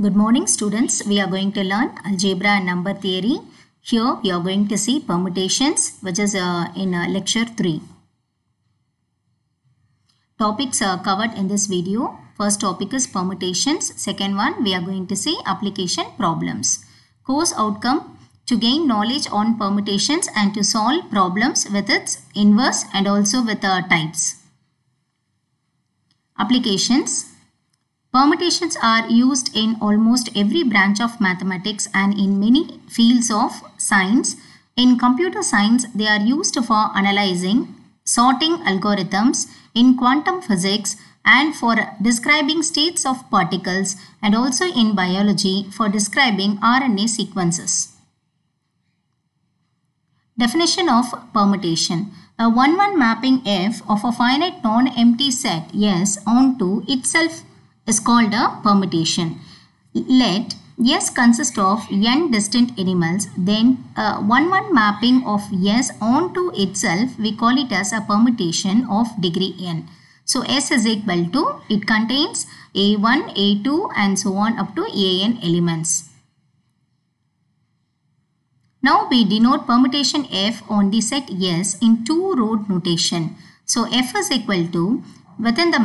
Good morning students. We are going to learn algebra and number theory. Here we are going to see permutations, which is in lecture 3. Topics are covered in this video. First topic is permutations. Second one we are going to see application problems. Course outcome: to gain knowledge on permutations and to solve problems with its inverse and also with types. Applications: permutations are used in almost every branch of mathematics and in many fields of science. In computer science, they are used for analyzing, sorting algorithms, in quantum physics, and for describing states of particles, and also in biology for describing RNA sequences. Definition of permutation: a one-one mapping F of a finite non-empty set S onto itself is called a permutation. Let S consist of n distinct animals, then a one-one mapping of S onto itself, we call it as a permutation of degree n. So S is equal to, it contains A1, A2 and so on up to an elements. Now we denote permutation F on the set S in two-row notation. So F is equal to, within the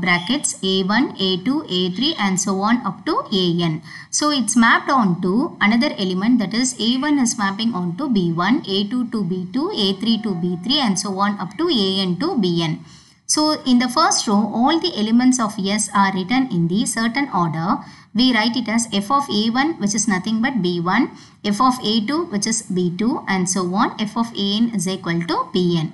brackets, A1, A2, A3 and so on up to AN. So it's mapped onto another element, that is A1 is mapping onto B1, A2 to B2, A3 to B3 and so on up to AN to BN. So in the first row, all the elements of S are written in the certain order. We write it as F of A1, which is nothing but B1, F of A2 which is B2 and so on. F of AN is equal to BN.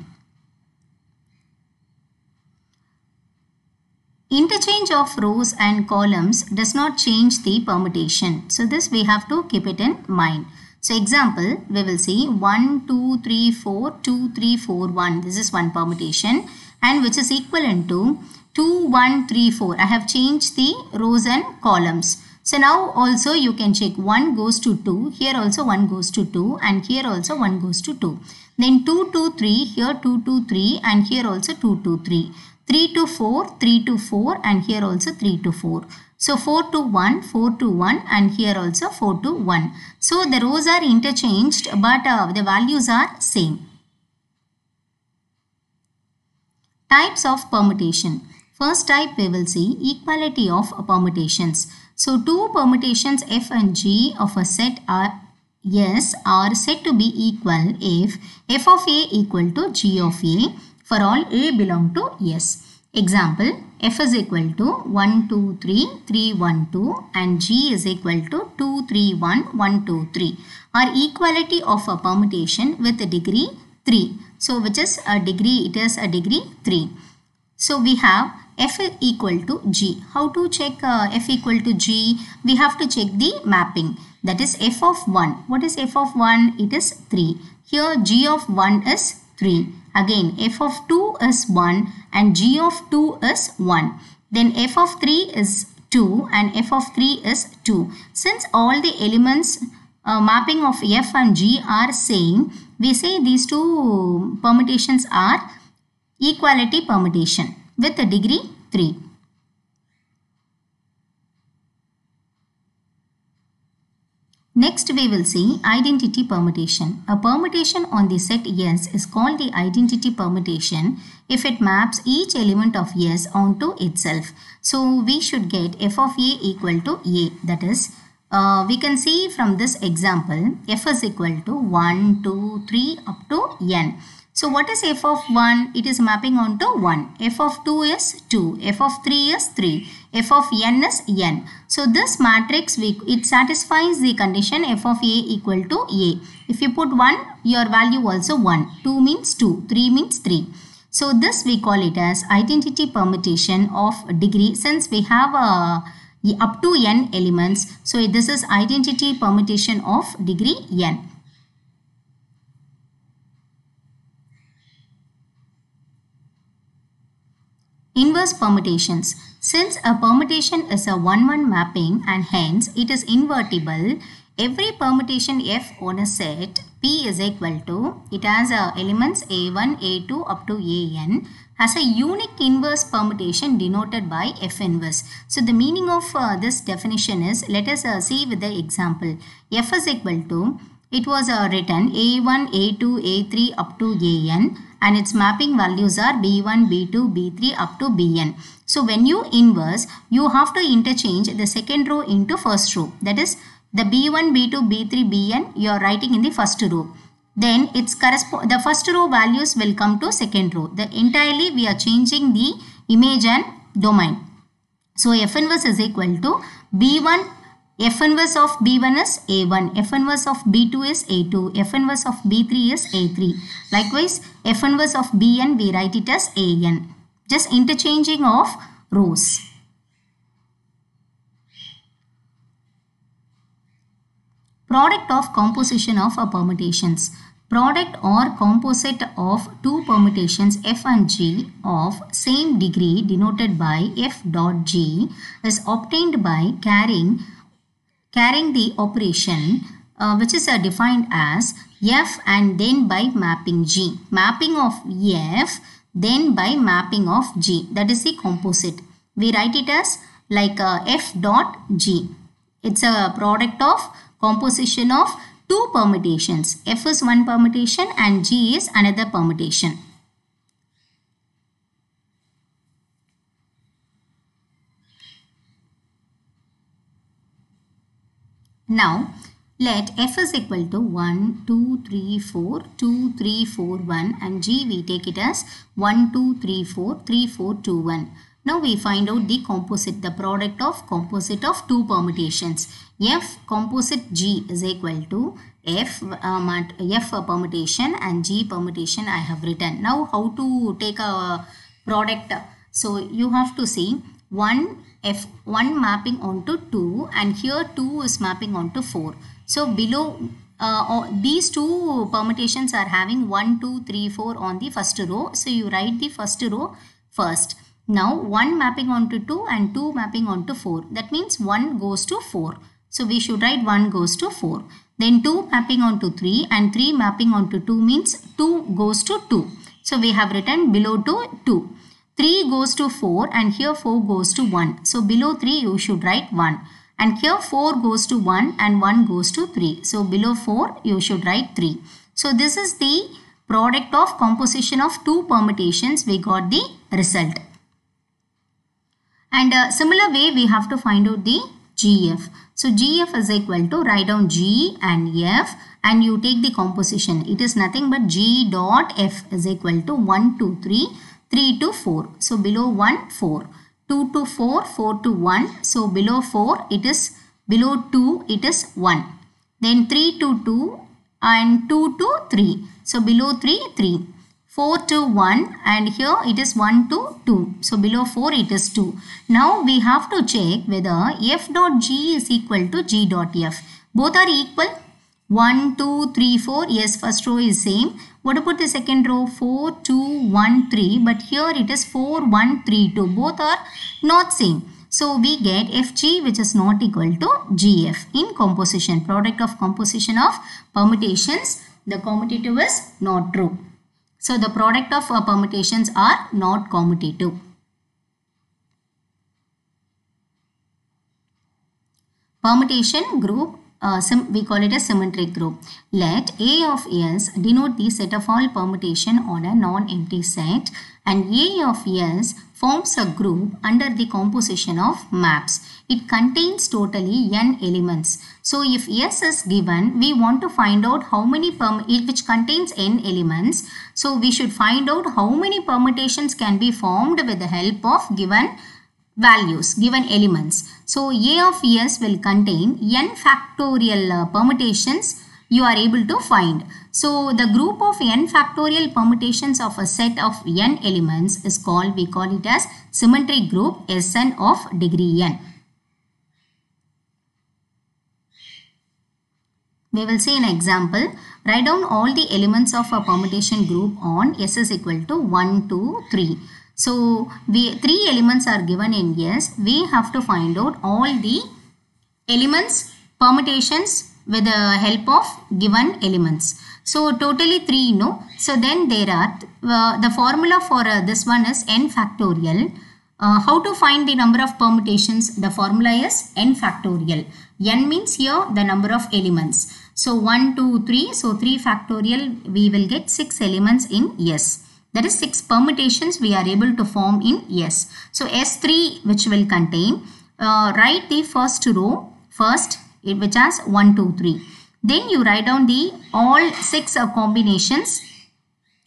Interchange of rows and columns does not change the permutation. So this we have to keep it in mind. So example, we will see 1, 2, 3, 4, 2, 3, 4, 1. This is one permutation and which is equivalent to 2, 1, 3, 4. I have changed the rows and columns. So now also you can check 1 goes to 2. Here also 1 goes to 2 and here also 1 goes to 2. Then 2 to 3, here 2 to 3 and here also 2 to 3. 3 to 4, 3 to 4 and here also 3 to 4. So 4 to 1, 4 to 1 and here also 4 to 1. So the rows are interchanged but the values are same. Types of permutation. First type we will see equality of permutations. So two permutations F and G of a set S are said to be equal if F of A equal to G of A for all A belong to S. Example, F is equal to 1, 2, 3, 3, 1, 2 and G is equal to 2, 3, 1, 1, 2, 3 are equality of a permutation with a degree 3. So which is a degree, it is a degree 3. So we have F equal to G. How to check F equal to G? We have to check the mapping. That is F of 1. What is F of 1? It is 3. Here G of 1 is 3. Again F of 2 is 1 and G of 2 is 1. Then F of 3 is 2 and F of 3 is 2. Since all the elements mapping of F and G are same, we say these two permutations are equality permutation with a degree 3. Next we will see identity permutation. A permutation on the set S is called the identity permutation if it maps each element of S onto itself. So we should get F of A equal to A. That is, we can see from this example, F is equal to 1, 2, 3 up to n. So what is F of 1? It is mapping onto 1. F of 2 is 2. F of 3 is 3. F of n is n. So this matrix, it satisfies the condition F of A equal to A. If you put 1, your value also 1. 2 means 2. 3 means 3. So this we call it as identity permutation of degree, since we have up to n elements. So this is identity permutation of degree n. Inverse permutations. Since a permutation is a one-one mapping and hence it is invertible, every permutation F on a set P is equal to, it has elements A1, A2 up to AN has a unique inverse permutation denoted by F inverse. So the meaning of this definition is, let us see with the example. F is equal to, it was written A1, A2, A3 up to AN, and its mapping values are B1, B2, B3 up to Bn. So when you inverse, you have to interchange the second row into first row. That is, the B1, B2, B3, Bn you are writing in the first row. Then the first row values will come to second row. Entirely we are changing the image and domain. So F inverse is equal to B1, F inverse of B1 is A1, F inverse of B2 is A2, F inverse of B3 is A3. Likewise, F inverse of Bn we write it as An. Just interchanging of rows. Product of composition of permutations. Product or composite of two permutations f and g of same degree denoted by f dot g is obtained by carrying the operation which is defined as f and then by mapping g. Mapping of f then by mapping of g. That is the composite. We write it as like f dot g. It's a product of composition of two permutations. F is one permutation and G is another permutation. Now, let F is equal to 1, 2, 3, 4, 2, 3, 4, 1 and G we take it as 1, 2, 3, 4, 3, 4, 2, 1. Now we find out the composite, the product of composite of two permutations. F composite G is equal to F permutation and G permutation I have written. Now how to take a product? So you have to see 1 mapping onto 2 and here 2 is mapping onto 4. So below these two permutations are having 1, 2, 3, 4 on the first row. So you write the first row first. Now 1 mapping onto 2 and 2 mapping onto 4. That means 1 goes to 4. So we should write 1 goes to 4. Then 2 mapping onto 3 and 3 mapping onto 2 means 2 goes to 2. So we have written below to 2. 3 goes to 4 and here 4 goes to 1. So below 3 you should write 1. And here 4 goes to 1 and 1 goes to 3. So below 4 you should write 3. So this is the product of composition of two permutations. We got the result. And similar way we have to find out the GF. So GF is equal to, write down G and F and you take the composition. It is nothing but G dot F is equal to 1 to 3, 3 to 4. So below 1, 4. 2 to 4, 4 to 1. So below 4 it is, below 2 it is 1. Then 3 to 2 and 2 to 3. So below 3, 3. 4 to 1 and here it is 1 to 2. So below 4 it is 2. Now we have to check whether f dot g is equal to g dot f. Both are equal. 1, 2, 3, 4. Yes, first row is same. What about the second row? 4, 2, 1, 3. But here it is 4, 1, 3, 2. Both are not same. So we get Fg which is not equal to Gf in composition. Product of composition of permutations. The commutative is not true. So the product of permutations are not commutative. Permutation group, we call it a symmetric group. Let A of S denote the set of all permutation on a non-empty set, and A of S forms a group under the composition of maps. It contains totally n elements. So if S is given, we want to find out how many which contains n elements. So we should find out how many permutations can be formed with the help of given values, given elements. So A of S will contain n factorial permutations you are able to find. So the group of n factorial permutations of a set of n elements is called, we call it as symmetric group Sn of degree n. We will see an example. Write down all the elements of a permutation group on S is equal to 1, 2, 3. So, 3 elements are given in S. We have to find out all the elements, permutations with the help of given elements. So totally 3, no? So then there are, the formula for this one is n factorial. How to find the number of permutations? The formula is n factorial. N means here the number of elements. So 1, 2, 3. So 3 factorial, we will get 6 elements in S. That is 6 permutations we are able to form in S. So S3 which will contain, write the first row first, which has 1, 2, 3. Then you write down the all 6 combinations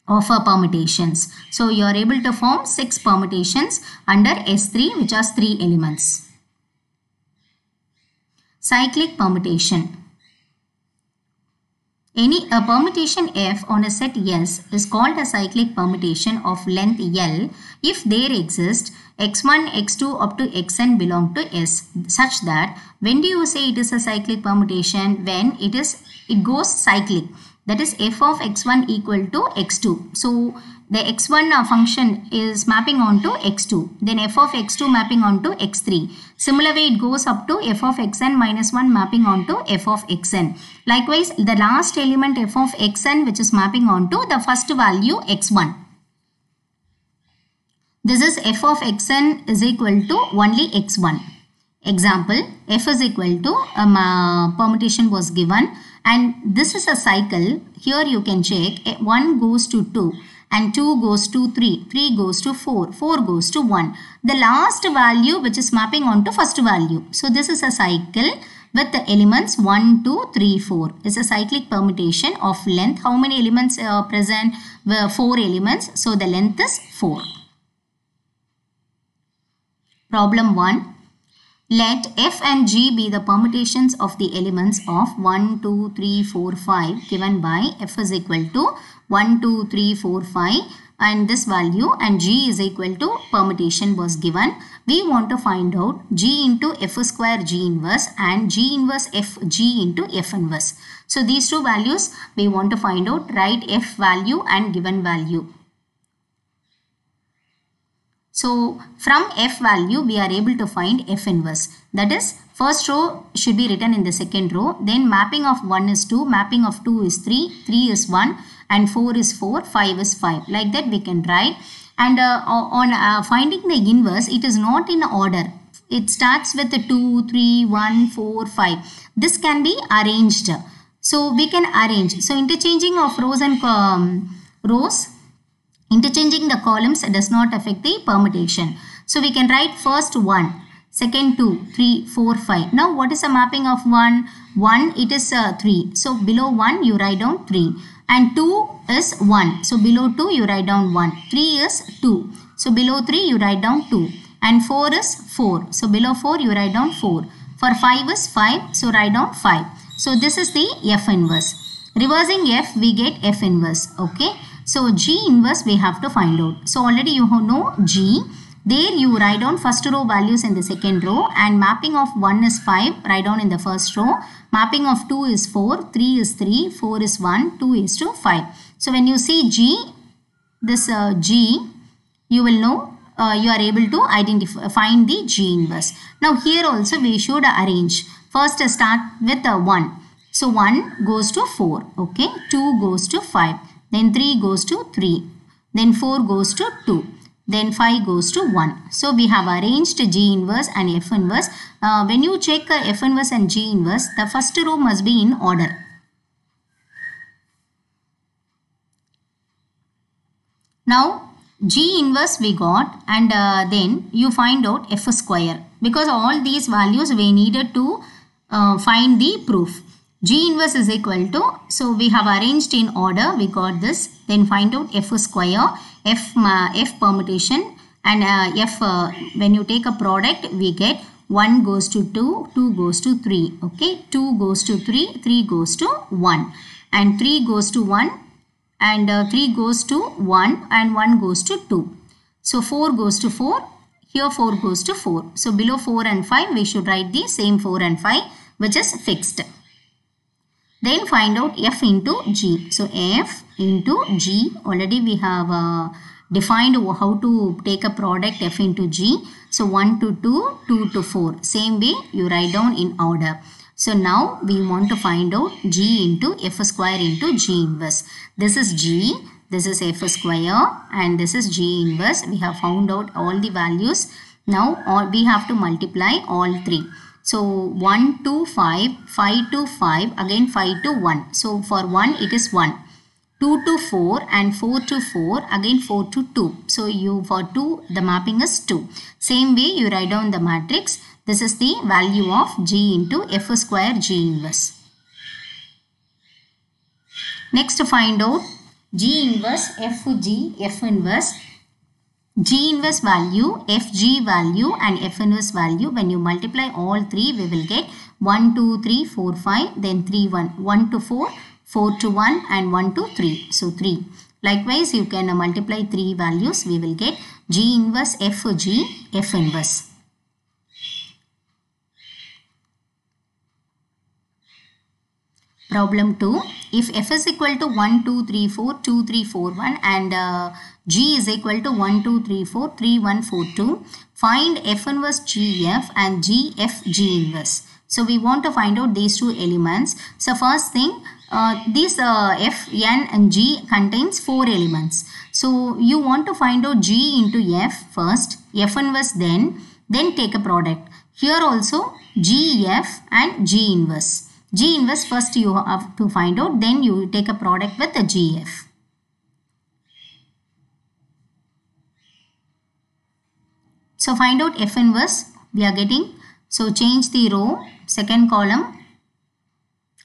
of permutations. So you are able to form 6 permutations under S3 which has 3 elements. Cyclic permutation. Any permutation F on a set S is called a cyclic permutation of length L if there exist x1, x2 up to xn belong to S, such that when do you say it is a cyclic permutation? When it goes cyclic. That is f of x1 equal to x2. So the x1 function is mapping onto x2. Then f of x2 mapping onto x3. Similar way it goes up to f of xn minus 1 mapping onto f of xn. Likewise, the last element f of xn which is mapping onto the first value x1. This is f of xn is equal to only x1. Example, f is equal to, permutation was given, and this is a cycle. Here you can check, 1 goes to 2 and 2 goes to 3, 3 goes to 4, 4 goes to 1. The last value which is mapping onto first value. So this is a cycle with the elements 1, 2, 3, 4. It's a cyclic permutation of length. How many elements are present? 4 elements. So the length is 4. Problem 1. Let f and g be the permutations of the elements of 1, 2, 3, 4, 5 given by f is equal to 1, 2, 3, 4, 5 and this value, and g is equal to permutation was given. We want to find out g into f square g inverse and g inverse f g into f inverse. So these two values we want to find out. Write f value and given value. So from f value we are able to find f inverse. That is, first row should be written in the second row. Then mapping of 1 is 2, mapping of 2 is 3, 3 is 1 and 4 is 4, 5 is 5. Like that we can write. And on finding the inverse, it is not in order. It starts with 2, 3, 1, 4, 5. This can be arranged. So we can arrange. So interchanging of rows and interchanging the columns does not affect the permutation. So we can write first 1, second 2, 3, 4, 5. Now what is the mapping of 1? 1 it is 3. So below 1 you write down 3. And 2 is 1. So below 2 you write down 1. 3 is 2. So below 3 you write down 2. And 4 is 4. So below 4 you write down 4. For 5 is 5. So write down 5. So this is the f inverse. Reversing f we get f inverse. Okay. So g inverse we have to find out. So already you know g. There you write down first row values in the second row, and mapping of 1 is 5, write down in the first row. Mapping of 2 is 4, 3 is 3, 4 is 1, 2 is to 5. So when you see g, this g, you will know you are able to identify, find the g inverse. Now here also we should arrange. First start with 1. So 1 goes to 4, okay, 2 goes to 5. Then 3 goes to 3, then 4 goes to 2, then 5 goes to 1. So we have arranged G inverse and F inverse. When you check F inverse and G inverse, the first row must be in order. Now G inverse we got, and then you find out F square, because all these values we needed to find the proof. G inverse is equal to, so we have arranged in order, we got this. Then find out f square, f permutation, and when you take a product we get 1 goes to 2, 2 goes to 3, okay, 2 goes to 3, 3 goes to 1, and 3 goes to 1, and 3 goes to 1, and 1 goes to 2. So 4 goes to 4, here 4 goes to 4. So below 4 and 5 we should write the same 4 and 5 which is fixed. Then find out f into g. So f into g, already we have defined how to take a product f into g. So 1 to 2, 2 to 4. Same way you write down in order. So now we want to find out G into F square into G inverse. This is G, this is F square, and this is G inverse. We have found out all the values. Now we have to multiply all three. So 1 to 5, 5 to 5, again 5 to 1. So for 1 it is 1. 2 to 4 and 4 to 4, again 4 to 2. So for 2 the mapping is 2. Same way you write down the matrix. This is the value of G into F square G inverse. Next to find out G inverse FG F inverse. G inverse value, FG value and F inverse value. When you multiply all three, we will get 1, 2, 3, 4, 5, then 3, 1. 1 to 4, 4 to 1 and 1 to 3. So 3. Likewise, you can multiply 3 values. We will get G inverse FG F inverse. Problem 2. If F is equal to 1, 2, 3, 4, 2, 3, 4, 1 and G is equal to 1, 2, 3, 4, 3, 1, 4, 2, find F inverse GF and GF G inverse. So we want to find out these two elements. So first thing, this F, N and G contains 4 elements. So you want to find out G into F first, F inverse then take a product. Here also GF and G inverse. G inverse first you have to find out, then you take a product with the GF. So find out F inverse we are getting. So change the row, second column.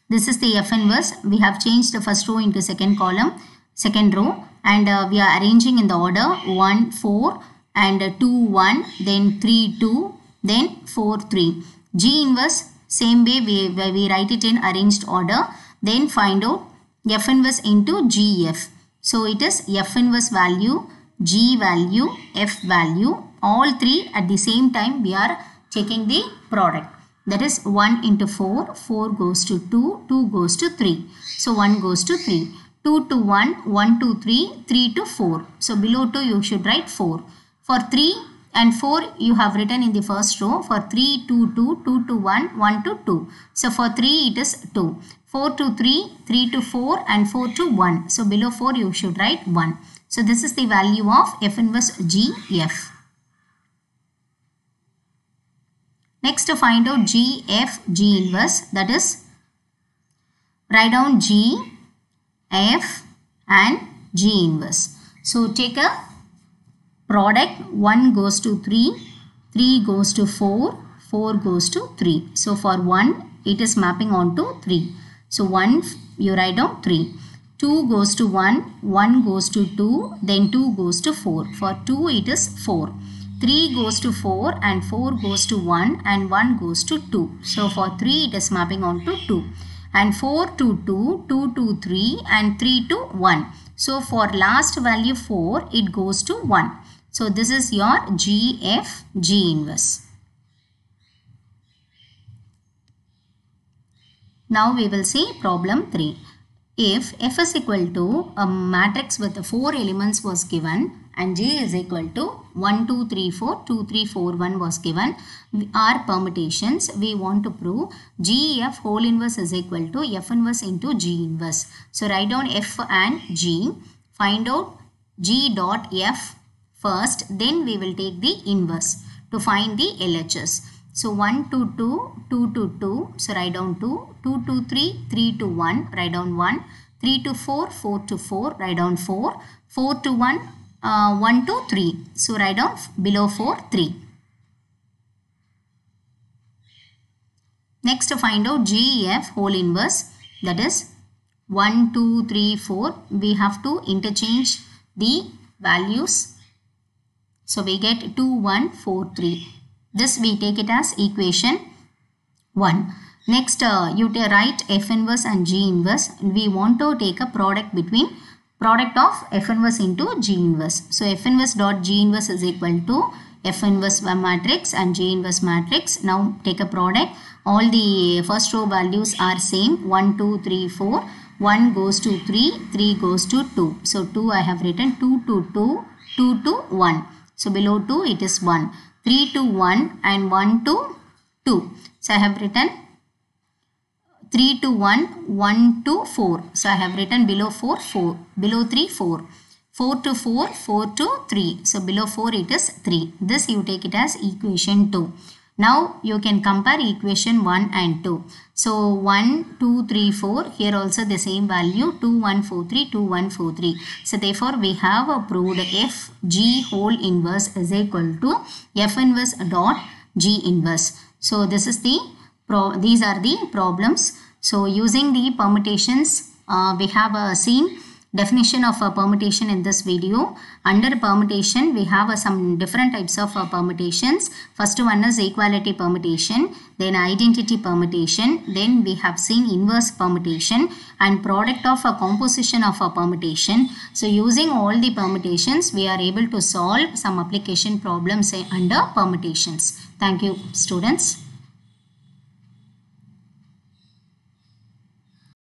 This is the F inverse. We have changed the first row into second column, second row, and we are arranging in the order 1, 4 and 2, 1, then 3, 2, then 4, 3. G inverse, same way we write it in arranged order. Then find out F inverse into GF. So it is F inverse value, G value, F value. All three at the same time we are checking the product. That is 1 into 4, 4 goes to 2, 2 goes to 3. So 1 goes to 3. 2 to 1, 1 to 3, 3 to 4. So below 2 you should write 4. For 3 and 4 you have written in the first row. For 3, 2, 2, 2 to 1, 1 to 2. So for 3 it is 2. 4 to 3, 3 to 4 and 4 to 1. So below 4 you should write 1. So this is the value of F inverse GF. Next to find out GF G inverse, that is write down G, F and G inverse. So take a product, 1 goes to 3, 3 goes to 4, 4 goes to 3. So for 1 it is mapping on to 3. So 1 you write down 3. 2 goes to 1, 1 goes to 2, then 2 goes to 4. For 2 it is 4. 3 goes to 4 and 4 goes to 1 and 1 goes to 2. So for 3 it is mapping on to 2. And 4 to 2, 2 to 3 and 3 to 1. So for last value 4 it goes to 1. So this is your GF G inverse. Now we will see problem 3. If F is equal to a matrix with 4 elements was given and J is equal to 1, 2, 3, 4, 2, 3, 4, 1 was given, are permutations, we want to prove GF whole inverse is equal to F inverse into G inverse. So write down F and G, find out G dot F first, then we will take the inverse to find the LHS. So 1 to 2, 2 to 2, so write down 2, 2 to 3, 3 to 1, write down 1, 3 to 4, 4 to 4, write down 4, 4 to 1, 1 to 3, so write down below 4, 3. Next to find out GF whole inverse, that is 1, 2, 3, 4, we have to interchange the values. So we get 2, 1, 4, 3. This we take it as equation 1. Next you write F inverse and G inverse. We want to take a product between product of F inverse into G inverse. So F inverse dot G inverse is equal to F inverse matrix and G inverse matrix. Now take a product. All the first row values are same. 1, 2, 3, 4. 1 goes to 3. 3 goes to 2. So 2 I have written 2 to 2. 2 to 1. So below 2 it is 1. 3 to 1 and 1 to 2. So I have written 3 to 1, 1 to 4. So I have written below 4, 4. Below 3, 4. 4 to 4, 4 to 3. So below 4 it is 3. This you take it as equation 2. Now you can compare equation 1 and 2. So 1, 2, 3, 4. Here also the same value 2, 1, 4, 3, 2, 1, 4, 3. So therefore we have proved f g whole inverse is equal to f inverse dot g inverse. So this is the these are the problems. So using the permutations we have seen definition of a permutation in this video. Under permutation we have some different types of permutations. First one is equality permutation, then identity permutation, then we have seen inverse permutation and product of a composition of a permutation. So using all the permutations we are able to solve some application problems under permutations. Thank you students.